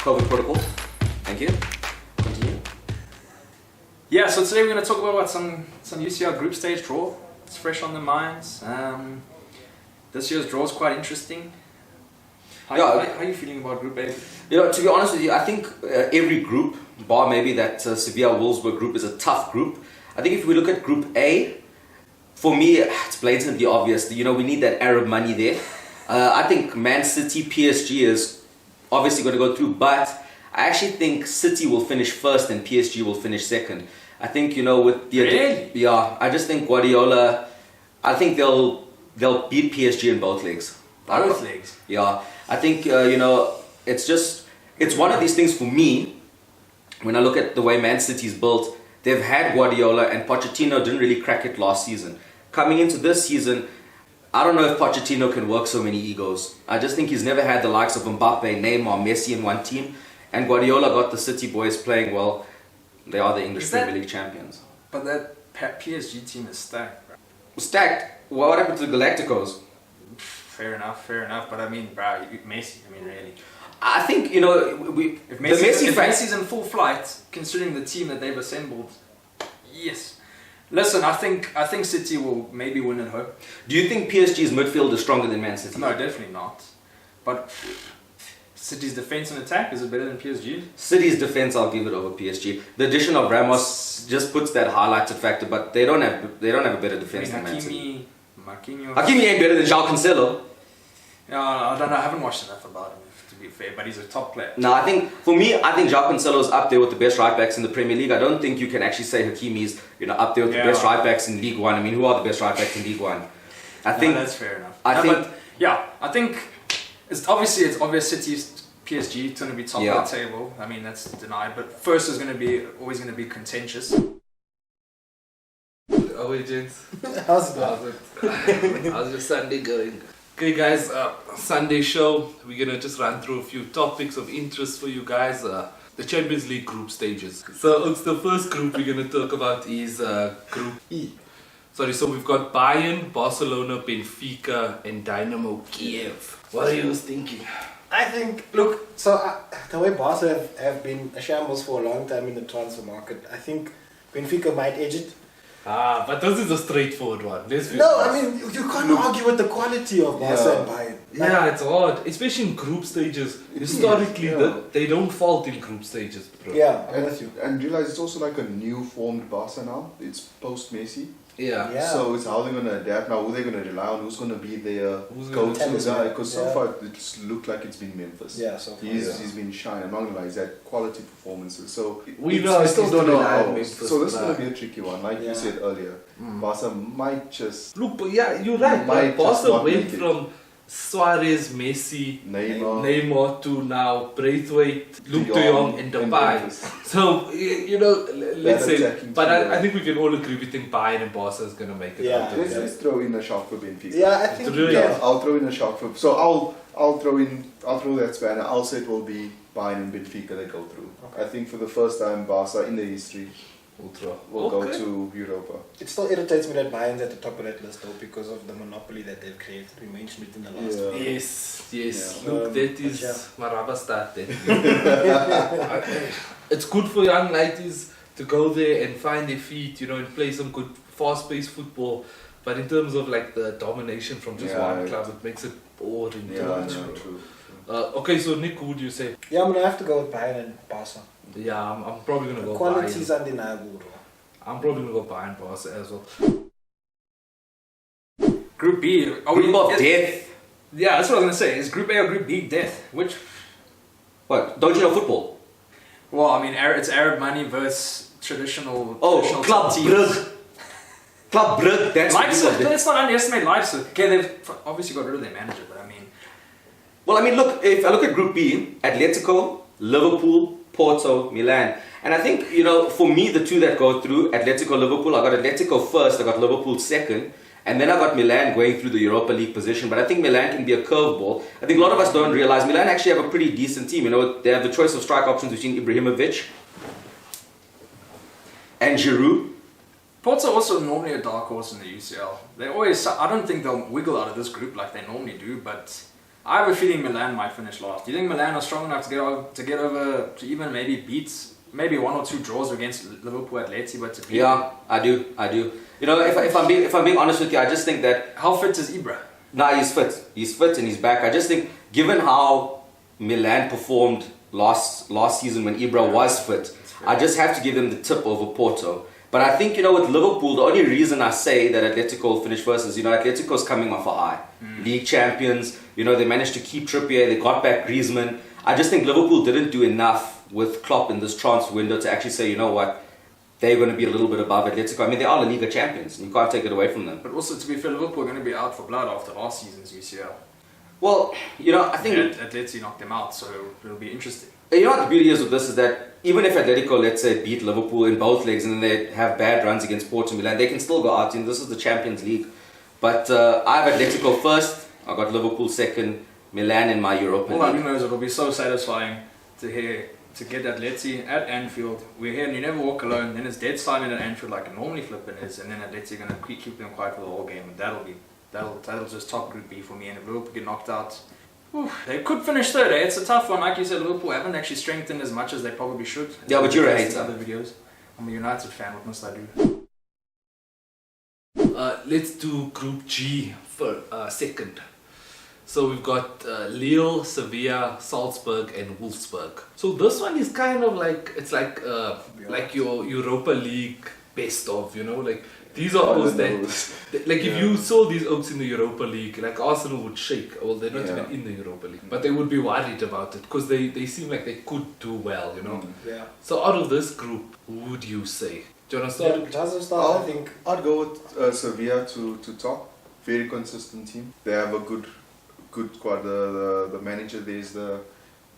COVID protocols. Thank you. Continue. Yeah, so today we're going to talk about some UCL group stage draw. It's fresh on the minds. This year's draw is quite interesting. How are you feeling about Group A? To be honest with you, I think every group, bar maybe that Sevilla-Wolfsburg group, is a tough group. I think if we look at Group A, for me, it's blatantly obvious. We need that Arab money there. I think Man City, PSG is obviously going to go through, but I actually think City will finish first and PSG will finish second. I think, with the... Really? Yeah, I just think Guardiola, I think they'll beat PSG in both legs. Both legs? Yeah. I think, it's one of these things for me, when I look at the way Man City's built, they've had Guardiola and Pochettino didn't really crack it last season. Coming into this season, I don't know if Pochettino can work so many egos. I just think he's never had the likes of Mbappe, Neymar, Messi in one team. And Guardiola got the City boys playing well. They are the English Premier League champions. But that PSG team is stacked, bro. Stacked? What happened to the Galacticos? Fair enough. But I mean, bro, Messi, really. I think, if Messi's in full flight, considering the team that they've assembled, yes. Listen, I think City will maybe win at home. Do you think PSG's midfield is stronger than Man City? No, definitely not. But City's defense and attack, is it better than PSG? City's defense, I'll give it over PSG. The addition of Ramos just puts that highlighted factor, but they don't have a better defense than Man City. Hakimi ain't better than João Cancelo. Yeah, I don't know. I haven't watched enough about him, to be fair, but he's a top player. No, I think João Cancelo's up there with the best right backs in the Premier League. I don't think you can actually say Hakimi's up there with the best right backs in League One. I mean, who are the best right backs in League One? I think that's fair enough. I think it's obvious City's PSG is going to be top of the table. I mean, that's denied. But first is always going to be contentious. Aweh, gents. How's it? How's your Sunday going? Okay, guys, Sunday show. We're gonna just run through a few topics of interest for you guys. The Champions League group stages. So it's the first group we're gonna talk about is Group E. So we've got Bayern, Barcelona, Benfica, and Dynamo Kiev. What are you thinking? I think, look, the way Barca have been a shambles for a long time in the transfer market, I think Benfica might edge it. But this is a straightforward one. I mean, you can't argue with the quality of Barca and Bayern. It's hard, especially in group stages. Historically, they don't fault in group stages, bro. Yeah, I'm with you. And realize it's also like a new formed Barca now. It's post Messi. Yeah. So it's how they're going to adapt now, who they're going to rely on, who's going to be their go-to guy. Because so far it's looked like it's been Memphis. Yeah, so far. He's been shy. I'm not going to lie, he's had quality performances. So I still don't know how. Memphis, so this is going to be a tricky one. Like you said earlier, Barca might just... Look, but you're right. Barca went from Suarez, Messi, Neymar to now Braithwaite, Luke de Jong and Depay. So, let's say, but I think we can all agree we think Bayern and Barca is going to make it out. Let's throw in a shock for Benfica. Yeah, I think I'll throw in a shock for... So I'll throw that spanner. I'll say it will be Bayern and Benfica that go through. Okay. I think for the first time Barca in the history will go to Europa. It still irritates me that Bayern's at the top of that list though because of the monopoly that they've created. We mentioned it in the last one. Yes. Yeah. Look, that is Maraba start then. It's good for young ladies to go there and find their feet, and play some good fast-paced football. But in terms of like the domination from just one club, it makes it boring too much. True. Okay, so Nick, who would you say? Yeah, I'm going to have to go with Bayern and Barca. Yeah, I'm probably going to go Bayern. Quality is undeniable. I'm probably going to go Bayern, Barca as well. Group B. Group of death. Yeah, that's what I was going to say. Is Group A or Group B death? Which? What? Don't you know football? Well, I mean, it's Arab money versus traditional Club Brugge. Club Brugge, that's Leipzig. Let's not underestimate Leipzig. Okay, they've obviously got rid of their manager, but I mean... Well, look, if I look at Group B, Atletico, Liverpool, Porto, Milan. And I think, for me, the two that go through, Atletico, Liverpool, I got Atletico first, I got Liverpool second, and then I got Milan going through the Europa League position. But I think Milan can be a curveball. I think a lot of us don't realize Milan actually have a pretty decent team. They have the choice of strike options between Ibrahimovic and Giroud. Porto also normally a dark horse in the UCL. They always, I don't think they'll wiggle out of this group like they normally do, but I have a feeling Milan might finish last. Do you think Milan are strong enough to get over to even maybe beat maybe 1 or 2 draws against Liverpool, Atleti, but to beat Yeah, I do. You know, if I'm being honest with you, I just think that how fit is Ibra? nah, he's fit. He's fit and he's back. I just think, given how Milan performed last season when Ibra was fit, I just have to give them the tip over Porto. But I think, you know, with Liverpool, the only reason I say that Atletico will finish first is, you know, Atletico's coming off a high. League champions, you know, they managed to keep Trippier, they got back Griezmann. I just think Liverpool didn't do enough with Klopp in this transfer window to actually say, you know what, they're going to be a little bit above Atletico. I mean, they are La Liga champions, and you can't take it away from them. But also, to be fair, Liverpool are going to be out for blood after last season's UCL. Well, you know, I think Atleti knocked them out, so it'll be interesting. You know what the beauty is with this is that even if Atletico, let's say, beat Liverpool in both legs and then they have bad runs against Porto Milan, they can still go out. And this is the Champions League. But I have Atletico first, I got Liverpool second, Milan in my Europa All I League. do know is it'll be so satisfying to get Atleti at Anfield. We're here and you never walk alone. Then it's dead silent at Anfield like it normally flipping is, and then Atleti are going to keep them quiet for the whole game. And that'll just top Group B for me. And if Liverpool get knocked out, they could finish third. It's a tough one. Like you said, Liverpool haven't actually strengthened as much as they probably should. Yeah, but you're a hater. Other videos. I'm a United fan. What must I do? Let's do Group G for second. So we've got Lille, Sevilla, Salzburg, and Wolfsburg. So this one is kind of like like your Europa League best of, you know, like these are oaks that like if you saw these oaks in the Europa League, like Arsenal would shake. Well, they're not even in the Europa League, but they would be worried about it because they seem like they could do well, you know. Yeah. So out of this group, who would you say? Do you want to start? Just start, I think. I'd go with Sevilla to top. Very consistent team. They have a good squad. The manager there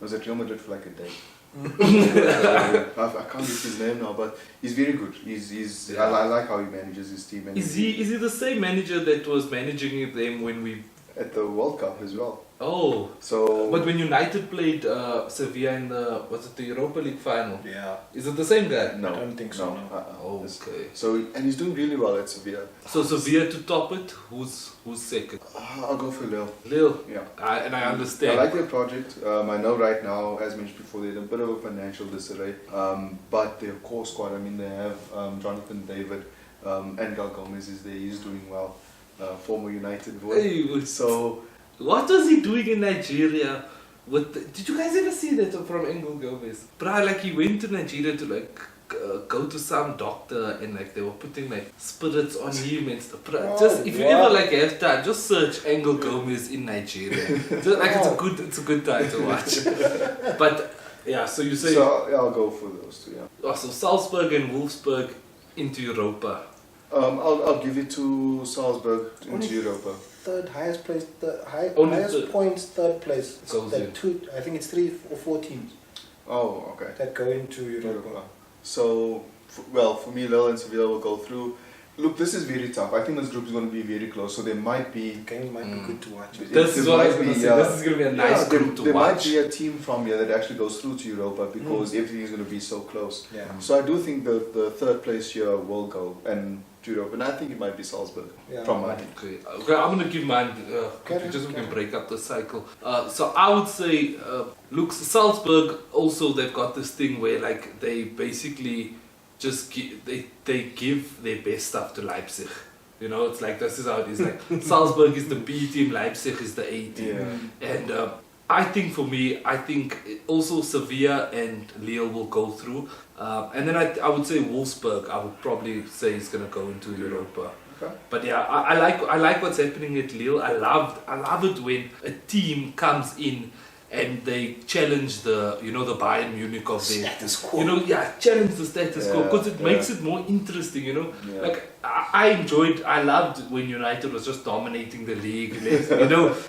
was at Real Madrid for like a day. I can't get his name now, but he's very good. I like how he manages his team. And Is he the same manager that was managing them when we at the World Cup as well? Oh, so but when United played Sevilla in the Europa League final? Yeah. Is it the same guy? No, I don't think so. No. Oh, okay. So and he's doing really well at Sevilla. So Sevilla to top it. Who's second? I'll go for Lille. Lille. Yeah. And I understand. I like their project. I know right now, as mentioned before, they're in a bit of a financial disarray. But their core squad, I mean, they have Jonathan David, and Gal Gomez is there. He's doing well. Former United boy. Hey, So what was he doing in Nigeria? Did you guys ever see that from Engel Gomez? Bruh, like he went to Nigeria to like go to some doctor and like they were putting like spirits on him and stuff. Bruh, just if you ever like have time, just search Engel Gomez in Nigeria. Just, like it's a good time to watch. But yeah, so you say So I'll go for those two. Yeah. oh, so Salzburg and Wolfsburg into Europa. I'll give it to Salzburg into Europa. Third highest place, Only highest third. points, third place. Goes in. I think it's 3 or 4 teams Oh, okay. that go into Europa. So, for me, Lille and Sevilla will go through. Look, this is very tough. I think this group is going to be very close. So there might be. Game might be good to watch. This is what I was going to say. This is going to be a nice group to there watch. might be a team from here that actually goes through to Europa because everything is going to be so close. Yeah. So I do think the third place here will go and to Europe, and I think it might be Salzburg from my team. Okay, I'm gonna give mine. Okay, Just we can okay. break up the cycle. So I would say, look, Salzburg also they've got this thing where like they basically just they give their best stuff to Leipzig. You know, it's like this is how it is. Like Salzburg is the B team, Leipzig is the A team, and I think for me, I think also Sevilla and Lille will go through. And then I would say Wolfsburg, I would probably say is going to go into Europa. Okay. But yeah, I like what's happening at Lille. I love it when a team comes in and they challenge the Bayern Munich of their Status quo. challenge the status quo because it makes it more interesting. Like I loved when United was just dominating the league.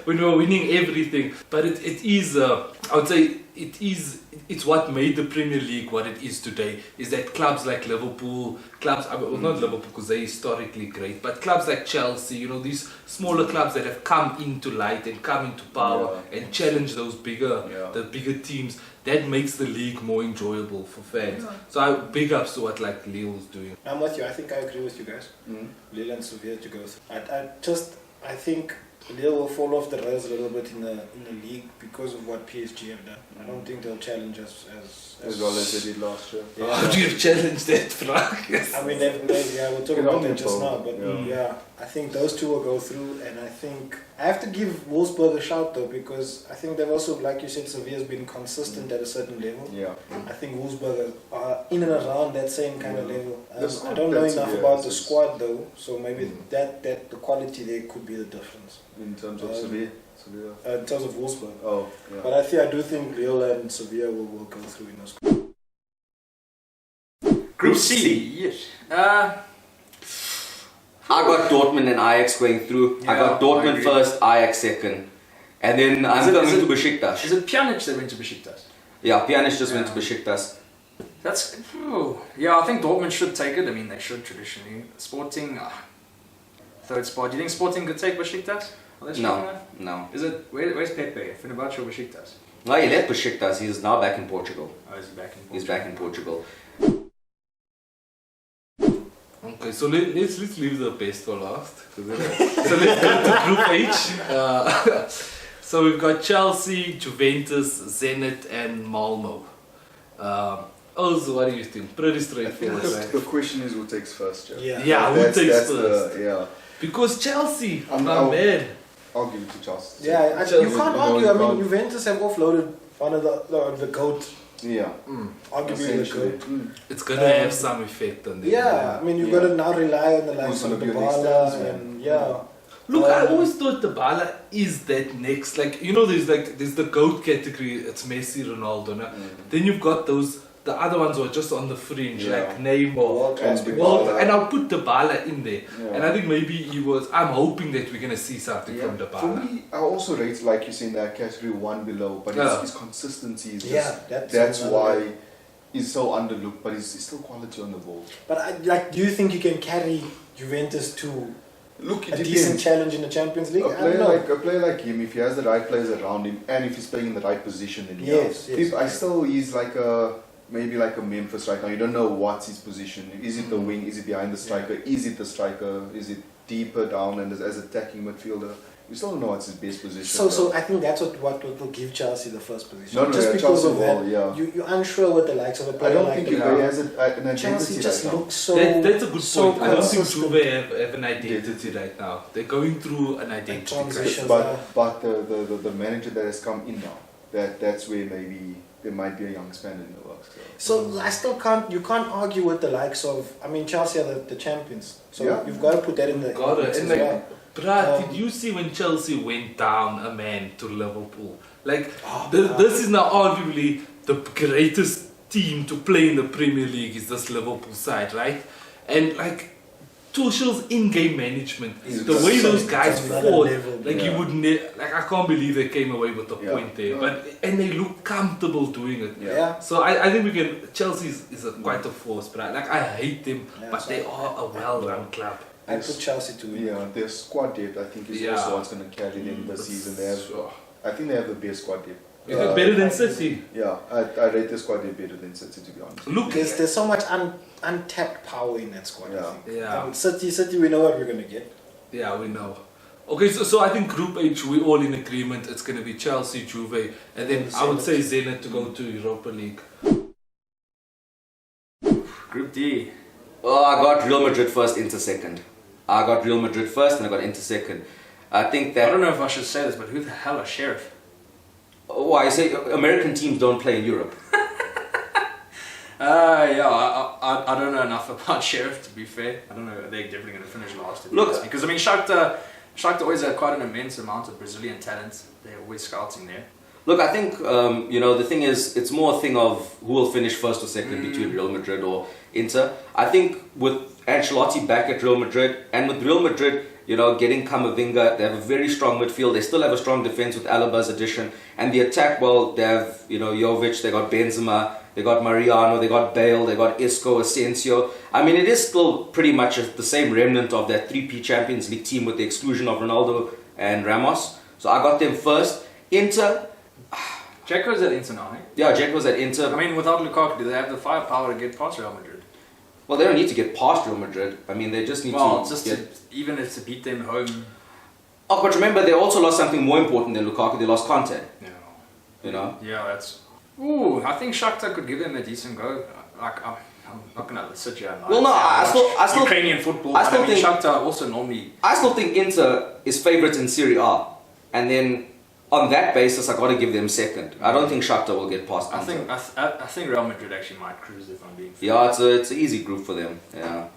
When we were winning everything. But it is I would say it's what made the Premier League what it is today. Is that clubs like Liverpool, not Liverpool because they're historically great, but clubs like Chelsea, these smaller clubs that have come into light and come into power and challenge those the bigger teams. That makes the league more enjoyable for fans. So I big ups to what like Lille is doing. I'm with you. I think I agree with you guys. Lille and Sevilla to go through. I think Lille will fall off the rails a little bit in the league because of what PSG have done. I don't think they'll challenge us as well as they did last year. Yeah. How do you challenge that, Frank? I mean, we'll talk about that just now, but yeah. I think those two will go through, and I think I have to give Wolfsburg a shout though, because I think they've also, like you said, Sevilla's been consistent at a certain level. Yeah. I think Wolfsburg are in and around that same kind of level. I don't know that's enough Sevilla about the is- squad though, so maybe that the quality there could be the difference In terms of Sevilla. in terms of Wolfsburg. Oh, yeah. But I do think Lille and Sevilla will go through in those. Group C. I got Dortmund and Ajax going through. I got I Dortmund agree. first, Ajax second. And then I'm Is coming it- to Besiktas. Is it Pjanic that went to Besiktas? Yeah, Pjanic just went to Yeah. Besiktas. That's yeah. I think Dortmund should take it. I mean, they should traditionally. Sporting, third spot. Do you think Sporting could take Besiktas? Are they strong No, enough? no. Is it where's Pepe? Fenerbahce or Besiktas? No, he left Besiktas. He's now back in Portugal. Oh, is he back in? He's back in Portugal. Okay, so let's leave the best for last. So let's go to Group H. So we've got Chelsea, Juventus, Zenit, and Malmo. Also, what do you think? Pretty I think straightforward, right? the question is who takes first, Jeff. Yeah, who That's- takes that's first? yeah. Because Chelsea, I'm- my I'll- man. I'll give it to Chelsea. Yeah, you Chelsea, can't no, argue. you I mean, can't. Juventus have offloaded one of the GOAT, Yeah. arguably the Essentially. GOAT. It's gonna have some effect on them. Yeah, I mean, you've got to now rely on the likes Who's of gonna be on these Dybala stands, man? and yeah. Look, I always thought the Bala is that next, like, you know, there's the GOAT category, it's Messi, Ronaldo, no? Then you've got the other ones who are just on the fringe, Yeah. like Neymar, World-class And people. Well, and I'll put Dybala in there. Yeah. And I think maybe I'm hoping that we're going to see something from For Dybala. me, I also rate, like you say, in that category one below, but Yeah. his consistency is just, Yeah, that's another why way. he's so underlooked, but he's still quality on the ball. But do you think you can carry Juventus to Look, it a decent depends. challenge in the Champions League? A I don't know. player like him, if he has the right players around him, and if he's playing in the right position, then Yes, yes. he's like maybe like a Memphis right now. You don't know what's his position. Is it the wing? Is it behind the striker? Is it the striker? Is it deeper down and as attacking midfielder? You still don't know what's his best position. So I think that's what will give Chelsea the first position. No, Just yeah, because Chelsea of that, will, yeah. you're unsure with the likes of a I player don't like think the Juve has an identity Chelsea just right now. looks so. That's a good so point. I don't think consistent. Juve have an identity right now. They're going through an identity transition. crisis. But the manager that has come in now, that's where maybe there might be a young Spaniard in the works. So I still you can't argue with the likes of, I mean, Chelsea are the champions. So Yeah. you've got to put that in the Got it. mix And as like, well. bruh, did you see when Chelsea went down a man to Liverpool? Like, Oh, this is now arguably the greatest team to play in the Premier League is this Liverpool side, right? And like, Tuchel's in-game management, Is the way those insane. guys It's another fought, level. like you Yeah. would like I can't believe they came away with the Yeah. point there. Yeah. But and they look comfortable doing it. Yeah. So I think we can. Chelsea is quite a force, but I hate them, Yeah, but so they are a well-run club. I put Chelsea to win. Yeah, their squad depth I think is Yeah. also what's going to carry them this season. I think they have the best squad depth. Is it better than City? Yeah, I rate the squad depth better than City, to be honest. Look, There's so much untapped power in that squad. I Yeah. think. Yeah. I mean, City, we know what we're gonna get. yeah, we know. Okay, so I think Group H, we're all in agreement. It's going to be Chelsea, Juve, and then I would say Zenit to go to Europa League. Group D. Oh, I got Real Madrid first, Inter second. I got Real Madrid first and I got Inter second. I think I that... don't know if I should say this, but who the hell are Sheriff? Why? I say American teams don't play in Europe. Yeah, I don't know enough about Sheriff, to be fair. I don't know, they're definitely going to finish last. Look- because I mean, Shakhtar always had quite an immense amount of Brazilian talent. They're always scouting there. Look, I think, the thing is, it's more a thing of who will finish first or second between Real Madrid or Inter. I think with Ancelotti back at Real Madrid, and with Real Madrid, getting Camavinga, they have a very strong midfield. They still have a strong defense with Alaba's addition. And the attack, well, they have, Jovic, they got Benzema, they got Mariano, they got Bale, they got Isco, Asensio. I mean, it is still pretty much the same remnant of that 3P Champions League team with the exclusion of Ronaldo and Ramos. So I got them first. Inter... Dzeko's at Inter now, eh? Yeah, Jack was at Inter. I mean, without Lukaku, do they have the firepower to get past Real Madrid? Well, they don't need to get past Real Madrid. I mean, they just need Well, to just get... even if to beat them home. Oh, but remember, they also lost something more important than Lukaku. They lost Conte. Yeah. You know? Yeah, that's... Ooh, I think Shakhtar could give them a decent go. Like, I'm not going to sit here and Well, no, I still Ukrainian football. I still think Shakhtar also normally... I still think Inter is favourites in Serie A. And then, on that basis, I got to give them second. I don't think Shakhtar will get past Inter. I think Real Madrid actually might cruise if I'm being fair. Yeah, it's an easy group for them. Yeah.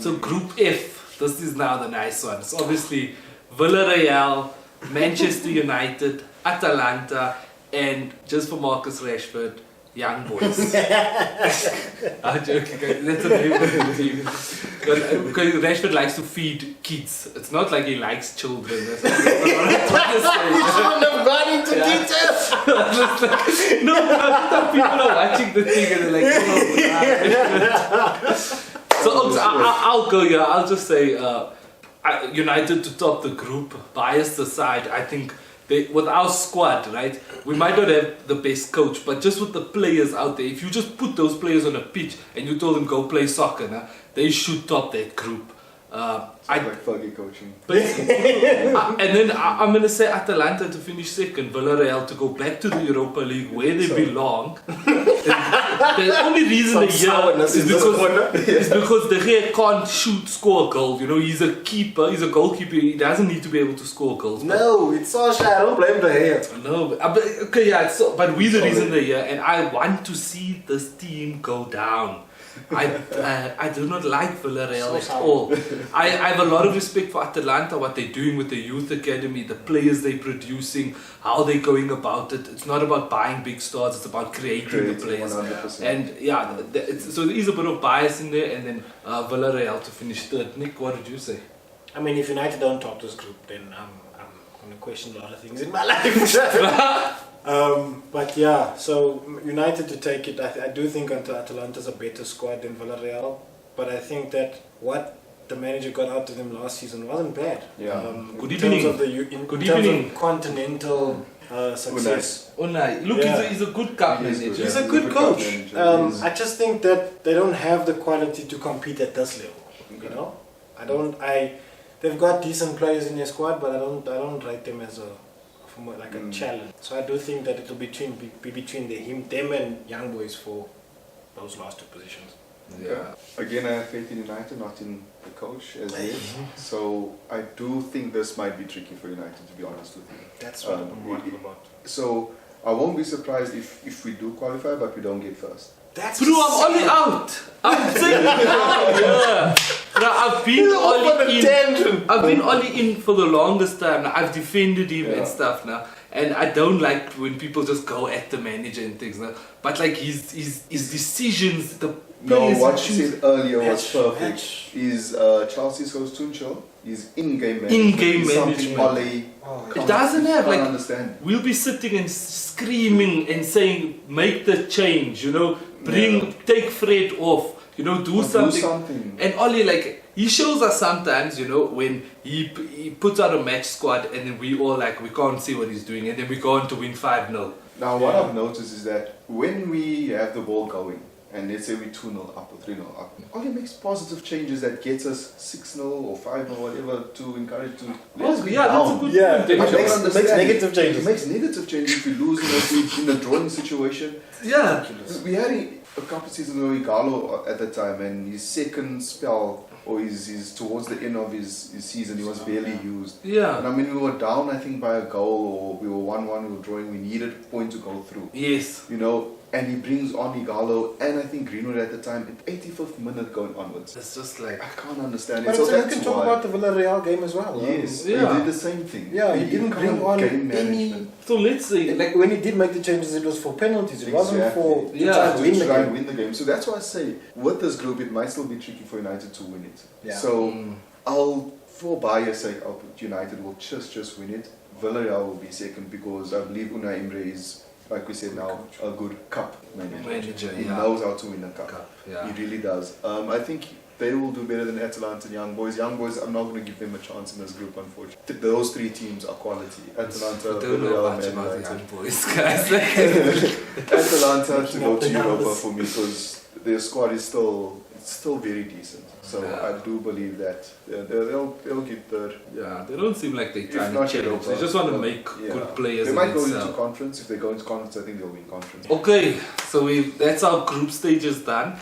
So Group F, this is now the nice one. So obviously Villarreal, Manchester United, Atalanta, and just for Marcus Rashford, Young Boys. I'm joking, guys. That's a name of the team. Because Rashford likes to feed kids. It's not like he likes children. That's what I'm trying to say. You shouldn't have gone into details. No, but people are watching the thing and they're like, oh, so I'll go here. I'll just say United to top the group. Biased aside, I think with our squad, right, we might not have the best coach, but just with the players out there, if you just put those players on a pitch and you told them go play soccer, they should top that group. Like Fergie coaching. And then I'm going to say Atalanta to finish second, Villarreal to go back to the Europa League where they belong. The only reason they're here is because De Gea can't score a goal. You know, he's a keeper, he's a goalkeeper, he doesn't need to be able to score goals. No, it's Solskjaer, I don't blame De Gea. No, but okay, yeah, but we're the reason they're here, and I want to see this team go down. I do not like Villarreal at all. I have a lot of respect for Atalanta, what they're doing with the youth academy, the players they're producing, how they're going about it. It's not about buying big stars, it's about creating the players. 100%. And yeah, so there is a bit of bias in there, and then Villarreal to finish third. Nick, what did you say? I mean, if United don't top this group, then I'm going to question a lot of things in my life. But yeah, so United to take it, I do think Atalanta's a better squad than Villarreal, but I think that what the manager got out of them last season wasn't bad. Yeah. Good evening. In terms of continental success. Unai, look, he's a good cup manager. He's a good coach. I just think that they don't have the quality to compete at this level. You know, they've got decent players in their squad, but I don't rate them as a challenge. So I do think that it'll be between them and Young Boys for those last two positions. Yeah. Again, I have faith in United, not in the coach as yet. So I do think this might be tricky for United, to be honest with you. That's what I'm worried about. So I won't be surprised if we do qualify, but we don't get first. That's Bro, I'm only out. I'm saying yeah. Now I've been only in for the longest time. Now, I've defended him and stuff now, and I don't like when people just go at the manager and things now. But like his decisions, what you said earlier was perfect. Is Chelsea's host Tuchel is in-game management. Aweh it doesn't have like understand. We'll be sitting and screaming and saying, make the change, you know, take Fred off, you know, do something. And Ollie, like, he shows us sometimes, you know, when he puts out a match squad and then we all like, we can't see what he's doing, and then we go on to win 5-0. Now what I've noticed is that when we have the ball going, and let's say we're 2-0 up or 3-0 up, Ollie makes positive changes that gets us 6-0 or 5-0, whatever, to encourage to let's be down. That's a good point. It makes negative changes. It makes negative changes if we lose in a drawing situation. Yeah. We had a couple of seasons ago, Igalo at the time, and his second spell, or his towards the end of his season, he was barely used. Yeah. And I mean, we were down, I think, by a goal, or we were 1-1, we were drawing, we needed a point to go through. Yes. You know, and he brings on Igalo and I think Greenwood at the time at 85th minute going onwards. It's just like, I can't understand but it. So you can talk about the Villarreal game as well. Yes, he yeah. did the same thing. Yeah, he didn't bring on game any. management. So let's say, Like when he did make the changes, it was for penalties. It wasn't for to try and win the game. So that's why I say with this group, it might still be tricky for United to win it. Yeah. So for bias sake, I'll put United will just win it. Villarreal will be second because I believe Unai Emery is, like we said now, a good cup manager. He knows how to win a cup. Yeah. He really does. I think they will do better than Atalanta and Young Boys. Young Boys, I'm not going to give them a chance in this group, unfortunately. Those three teams are quality. Atalanta, Villarreal, and about the Young Boys, guys. Atalanta to go to Europa for me because their squad is still still very decent. So I do believe that they'll get third. Yeah, they don't seem like they're trying to not change. Europa, They just want to but, make good players. They might go against, into conference. If they go into conference, I think they'll win conference. Okay, so that's our group stages done.